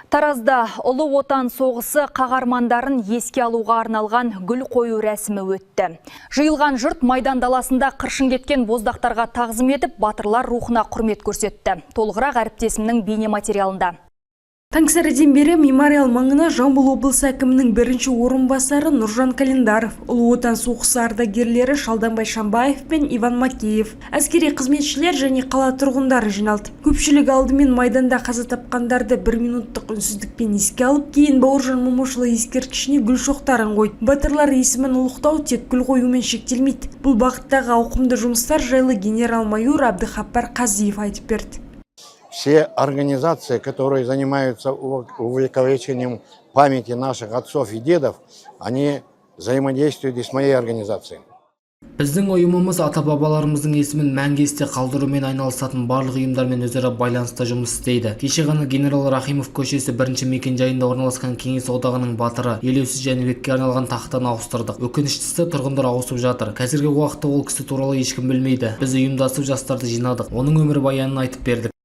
Таразда Ұлы Отан соғысы қағармандарын еске алуға арналған гүл қою рәсімі өтті. Жиылған жұрт майдан даласында қыршын кеткен боздақтарға тағзым етіп, батырлар рухына құрмет көрсетті. Толығырақ әріптесімнің бейне материалында. Таңсәріден бері мемориал маңына Жамбыл облысы әкімінің бірінші орынбасары Нұржан Календаров, Ұлы Отан соғысы ардагерлері Шалданбай Шамбаев пен Иван Макеев, әскери қызметшілер және қала тұрғындары жиналды. Көпшілік алдымен майданда қаза тапқандарды 1 минуттық үнсіздікпен еске алып, кейін Бауыржан Момышұлы ескерткішіне гүл шоқтарын қойды. Батырлар есімін ұлықтау тек гүл қоюмен шектелмейді. Бұл бағыттағы ауқымды жұмыстар жайлы генерал-майор Әбдіхаппар Қазиев айтып берді. Все организации, которые занимаются увековечением памяти наших отцов и дедов, они взаимодействуют и с моей организацией. Біздің ұйымымыз ата-бабаларымыздың есімін мәңгі есте қалдырумен айналысатын барлық ұйымдармен өзара байланыста жұмыс істейді. Кеше ғана генерал Рахимов көшесі бірінші мекенжайында орналасқан Кеңес одағының батыры елеусіз Жәнібекке арналған тақтаны ауыстырдық. Өкініштісі, тұрғындар ауысып жатыр. Қазіргі уақытта ол кісі туралы ешкім білмейді. Біз ұйымдасып жастарды жинадық. Оның өмірбаянын айтып бердік.